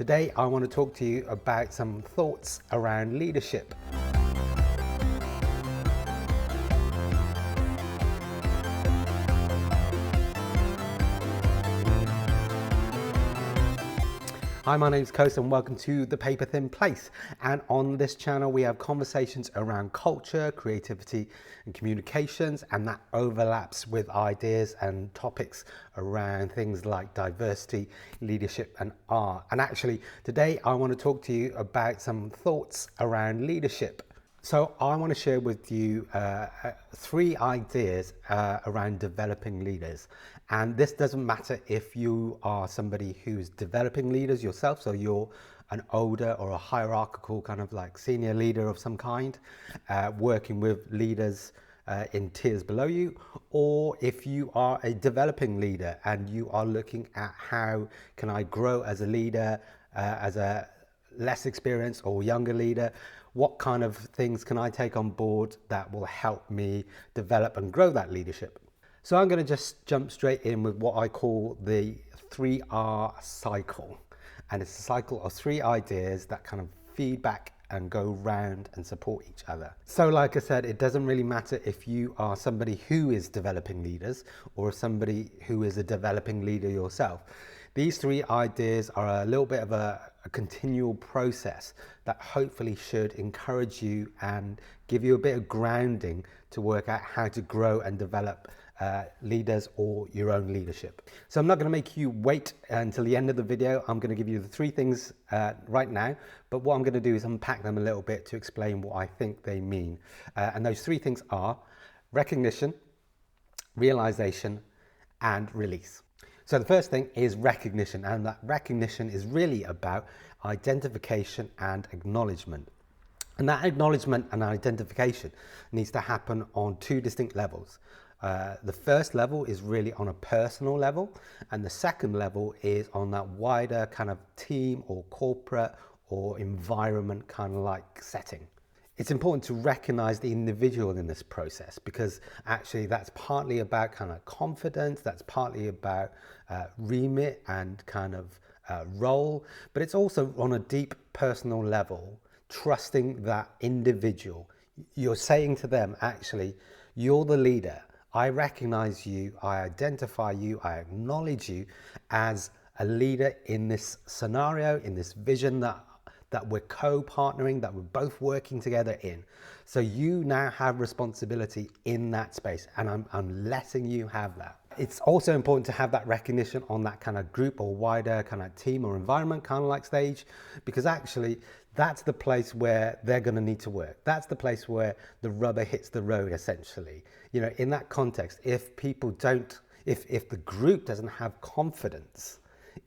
Today, I want to talk to you about some thoughts around leadership. Hi, my name's Kos and welcome to the PaperThin Place. And on this channel, we have conversations around culture, creativity and communications, and that overlaps with ideas and topics around things like diversity, leadership and art. And actually, today I want to talk to you about some thoughts around leadership. So I want to share with you three ideas around developing leaders. And this doesn't matter if you are somebody who's developing leaders yourself, so you're an older or a hierarchical kind of like senior leader of some kind, working with leaders in tiers below you, or if you are a developing leader and you are looking at how can I grow as a leader, as a less experienced or younger leader, what kind of things can I take on board that will help me develop and grow that leadership? So I'm going to just jump straight in with what I call the 3R cycle. And it's a cycle of three ideas that kind of feed back and go round and support each other. So like I said, it doesn't really matter if you are somebody who is developing leaders or somebody who is a developing leader yourself. These three ideas are a little bit of a continual process that hopefully should encourage you and give you a bit of grounding to work out how to grow and develop leaders or your own leadership. So I'm not going to make you wait until the end of the video. I'm going to give you the three things right now, but what I'm going to do is unpack them a little bit to explain what I think they mean. And those three things are recognition, realization, and release. So the first thing is recognition, and that recognition is really about identification and acknowledgement. And that acknowledgement and identification needs to happen on two distinct levels. The first level is really on a personal level, and the second level is on that wider kind of team or corporate or environment kind of like setting. It's important to recognize the individual in this process because actually that's partly about kind of confidence, that's partly about remit and kind of role, but it's also on a deep personal level, trusting that individual. You're saying to them, actually, you're the leader. I recognize you, I identify you, I acknowledge you as a leader in this scenario, in this vision that we're co-partnering, that we're both working together in. So you now have responsibility in that space, and I'm letting you have that. It's also important to have that recognition on that kind of group or wider kind of team or environment kind of like stage, because actually that's the place where they're going to need to work. That's the place where the rubber hits the road, essentially. You know, in that context, if people don't, if the group doesn't have confidence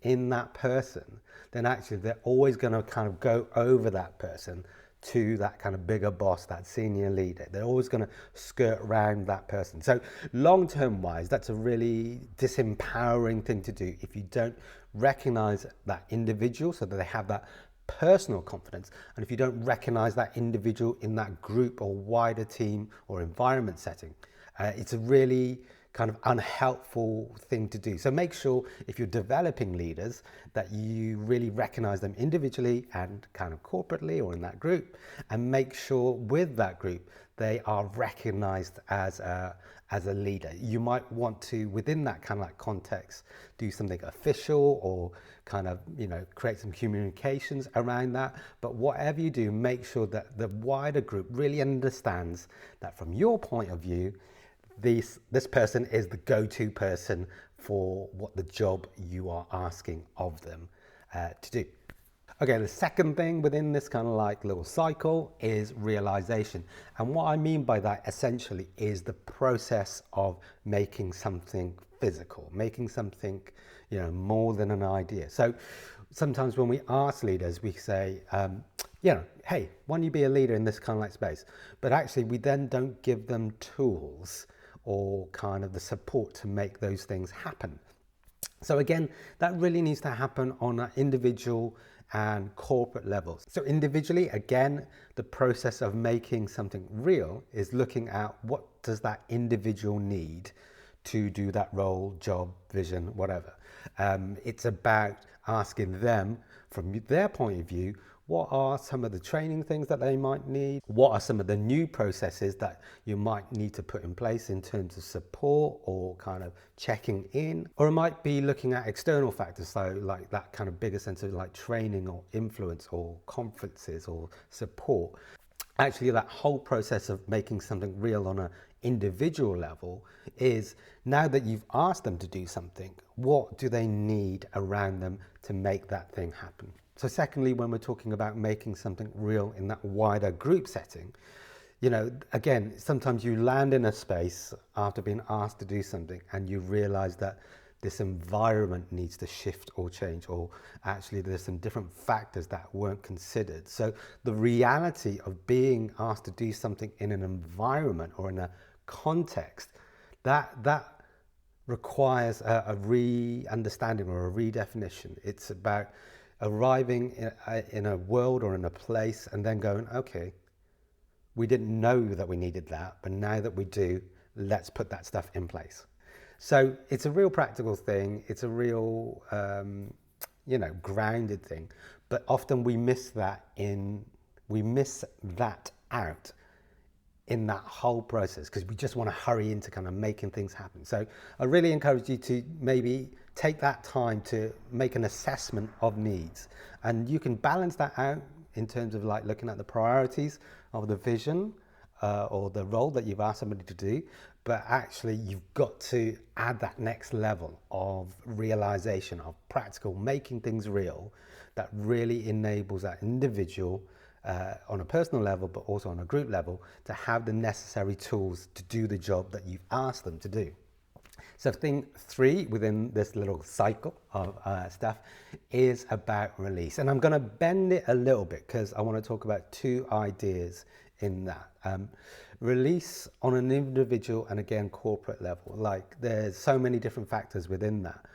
in that person, then actually they're always going to kind of go over that person to that kind of bigger boss, that senior leader. They're always going to skirt around that person. So long-term wise, that's a really disempowering thing to do if you don't recognize that individual so that they have that personal confidence, and if you don't recognize that individual in that group or wider team or environment setting, it's a really kind of unhelpful thing to do. So make sure if you're developing leaders that you really recognize them individually and kind of corporately or in that group, and make sure with that group they are recognized as a leader. You might want to, within that kind of like context, do something official or kind of, you know, create some communications around that. But whatever you do, make sure that the wider group really understands that from your point of view, this person is the go-to person for what the job you are asking of them to do. Okay, the second thing within this kind of like little cycle is realization. And what I mean by that essentially is the process of making something physical, making something, you know, more than an idea. So sometimes when we ask leaders, we say, you know, hey, why don't you be a leader in this kind of like space? But actually we then don't give them tools or kind of the support to make those things happen. So again, that really needs to happen on an individual and corporate levels. So individually, again, the process of making something real is looking at what does that individual need to do that role, job, vision, whatever. It's about asking them from their point of view, what are some of the training things that they might need? What are some of the new processes that you might need to put in place in terms of support or kind of checking in? Or it might be looking at external factors, so like that kind of bigger sense of like training or influence or conferences or support. Actually, that whole process of making something real on an individual level is, now that you've asked them to do something, what do they need around them to make that thing happen? So secondly, when we're talking about making something real in that wider group setting, you know, again, sometimes you land in a space after being asked to do something and you realize that this environment needs to shift or change, or actually there's some different factors that weren't considered. So the reality of being asked to do something in an environment or in a context, that requires a re-understanding or a redefinition. It's about arriving in a world or in a place and then going, okay, we didn't know that we needed that, but now that we do, let's put that stuff in place. So it's a real practical thing. It's a real, grounded thing. But often we miss that out in that whole process because we just want to hurry into kind of making things happen. So I really encourage you to maybe take that time to make an assessment of needs, and you can balance that out in terms of like looking at the priorities of the vision or the role that you've asked somebody to do. But actually you've got to add that next level of realization, of practical, making things real, that really enables that individual on a personal level, but also on a group level, to have the necessary tools to do the job that you've asked them to do. So thing 3 within this little cycle of stuff is about release. And I'm going to bend it a little bit because I want to talk about 2 ideas in that. Release on an individual and again corporate level. Like there's so many different factors within that.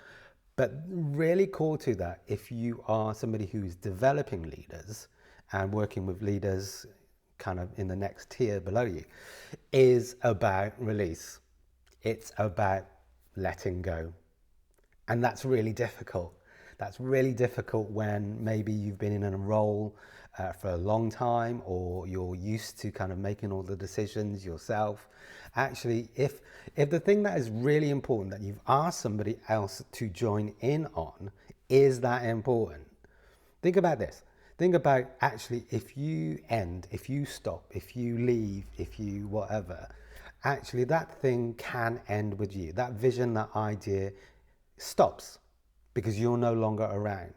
But really core to that, if you are somebody who's developing leaders and working with leaders kind of in the next tier below you, is about release. It's about letting go. And that's really difficult. That's really difficult when maybe you've been in a role for a long time, or you're used to kind of making all the decisions yourself. Actually, if the thing that is really important that you've asked somebody else to join in on is that important, think about this. Think about actually if you end, if you stop, if you leave, if you whatever, actually that thing can end with you. That vision, that idea stops because you're no longer around.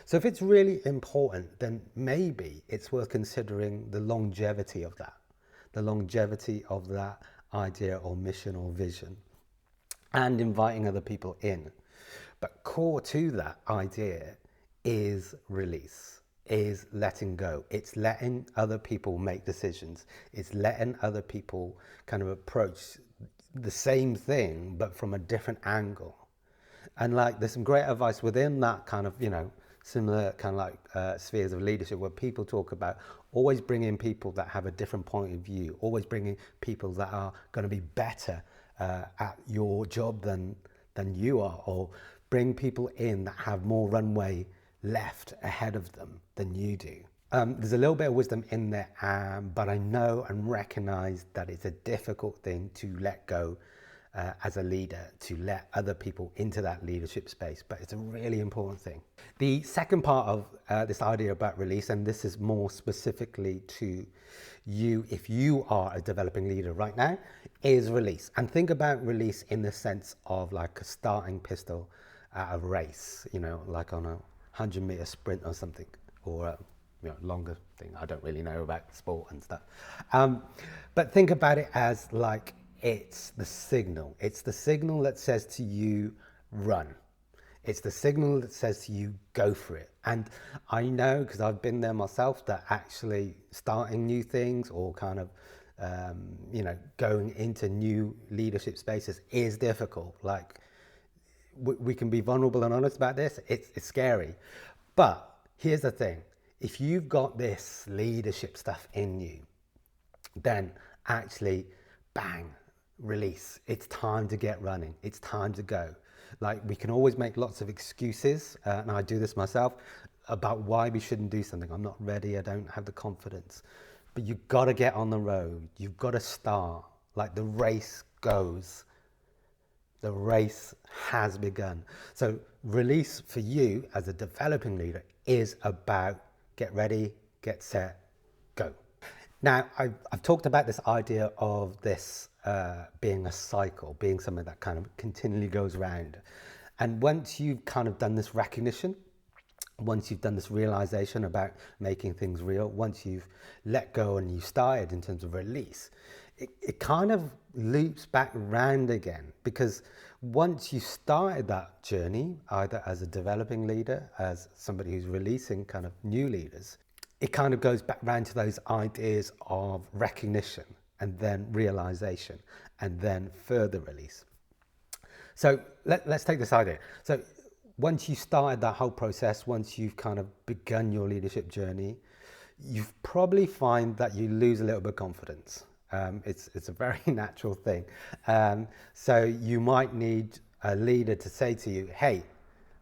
So if it's really important, then maybe it's worth considering the longevity of that idea or mission or vision, and inviting other people in. But core to that idea is release, is letting go. It's letting other people make decisions. It's letting other people kind of approach the same thing, but from a different angle. And like, there's some great advice within that kind of, similar kind of like spheres of leadership, where people talk about always bringing people that have a different point of view, always bringing people that are going to be better at your job than you are, or bring people in that have more runway left ahead of them than you do. There's a little bit of wisdom in there, but I know and recognize that it's a difficult thing to let go as a leader, to let other people into that leadership space, but it's a really important thing. The second part of this idea about release, and this is more specifically to you if you are a developing leader right now, is release. And think about release in the sense of like a starting pistol at a race, like on a 100-meter sprint or something, or a longer thing. I don't really know about sport and stuff. But think about it as like, it's the signal. It's the signal that says to you, run. It's the signal that says to you, go for it. And I know, because I've been there myself, that actually starting new things or kind of, going into new leadership spaces is difficult. Like, we can be vulnerable and honest about this. It's scary. But here's the thing. If you've got this leadership stuff in you, then actually, bang, release. It's time to get running. It's time to go. Like, we can always make lots of excuses, and I do this myself. about why we shouldn't do something. I'm not ready, I don't have the confidence. But you've got to get on the road. You've got to start. Like the race goes. The race has begun. So release for you as a developing leader is about get ready, get set, go. Now, I've talked about this idea of this being a cycle, being something that kind of continually goes around. And once you've kind of done this recognition, once you've done this realization about making things real, once you've let go and you started in terms of release, it kind of loops back round again, because once you started that journey, either as a developing leader, as somebody who's releasing kind of new leaders, it kind of goes back round to those ideas of recognition and then realization and then further release. So let's take this idea. So once you started that whole process, once you've kind of begun your leadership journey, you probably find that you lose a little bit of confidence. It's a very natural thing. So you might need a leader to say to you, hey,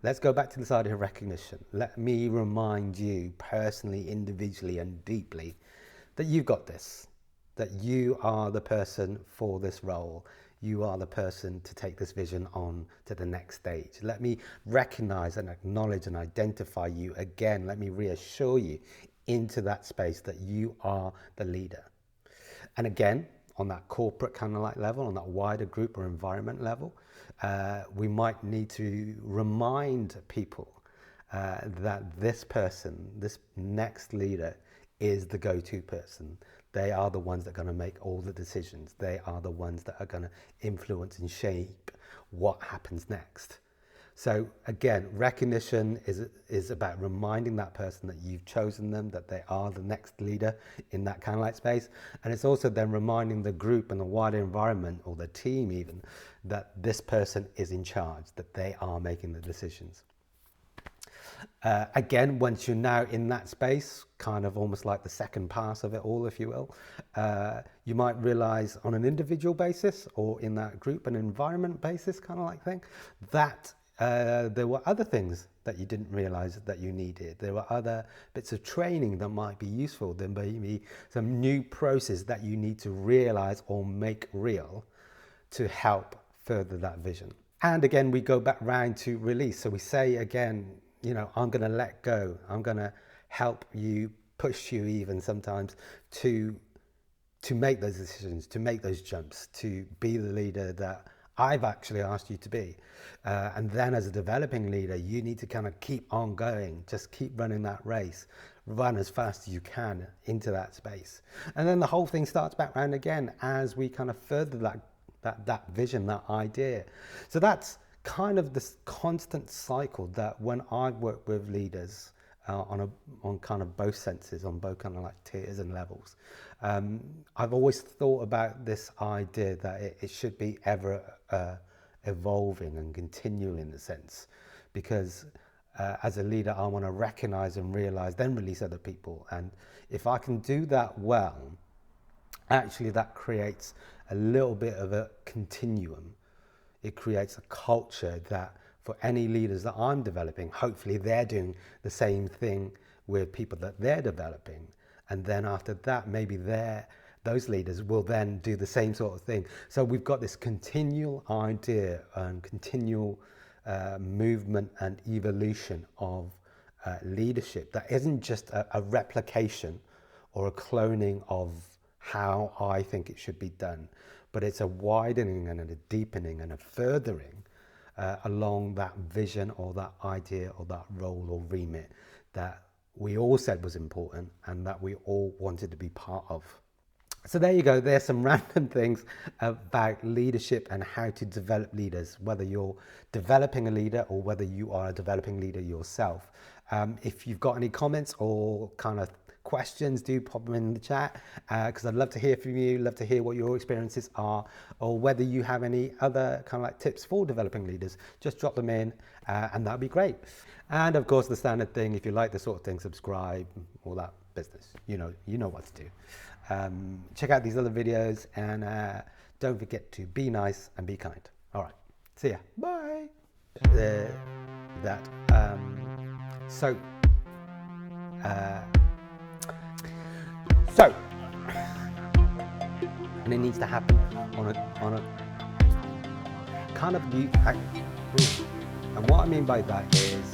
let's go back to this idea of recognition. Let me remind you personally, individually, and deeply that you've got this, that you are the person for this role. You are the person to take this vision on to the next stage. Let me recognize and acknowledge and identify you again. Let me reassure you into that space that you are the leader. And again, on that corporate kind of like level, on that wider group or environment level, we might need to remind people that this person, this next leader, is the go-to person. They are the ones that are going to make all the decisions. They are the ones that are going to influence and shape what happens next. So again, recognition is about reminding that person that you've chosen them, that they are the next leader in that kind of like space. And it's also then reminding the group and the wider environment, or the team even, that this person is in charge, that they are making the decisions. Again, once you're now in that space, kind of almost like the second pass of it all, if you will, you might realize on an individual basis or in that group and environment basis kind of like thing, that there were other things that you didn't realize that you needed. There were other bits of training that might be useful. There may be some new process that you need to realize or make real to help further that vision. And again, we go back round to release. So we say again, you know, I'm going to let go. I'm going to help you, push you even sometimes to make those decisions, to make those jumps, to be the leader that I've actually asked you to be. And then as a developing leader, you need to kind of keep on going, just keep running that race, run as fast as you can into that space. And then the whole thing starts back round again as we kind of further that vision, that idea. So that's kind of this constant cycle that when I've worked with leaders on kind of both senses, on both kind of like tiers and levels, I've always thought about this idea that it should be ever evolving and continual in a sense, because as a leader I want to recognize and realize, then release other people. And if I can do that well, actually that creates a little bit of a continuum. It creates a culture that for any leaders that I'm developing, hopefully they're doing the same thing with people that they're developing. And then after that, maybe those leaders will then do the same sort of thing. So we've got this continual idea and continual movement and evolution of leadership that isn't just a replication or a cloning of how I think it should be done, but it's a widening and a deepening and a furthering along that vision or that idea or that role or remit that we all said was important and that we all wanted to be part of. So there you go, there's some random things about leadership and how to develop leaders, whether you're developing a leader or whether you are a developing leader yourself. If you've got any comments or kind of questions, do pop them in the chat, because I'd love to hear from you, love to hear what your experiences are, or whether you have any other kind of like tips for developing leaders. Just drop them in and that'd be great. And of course the standard thing, if you like this sort of thing, subscribe, all that business, you know what to do. Check out these other videos and don't forget to be nice and be kind. All right, see ya, bye. So So, and it needs to happen on a kind of and what I mean by that is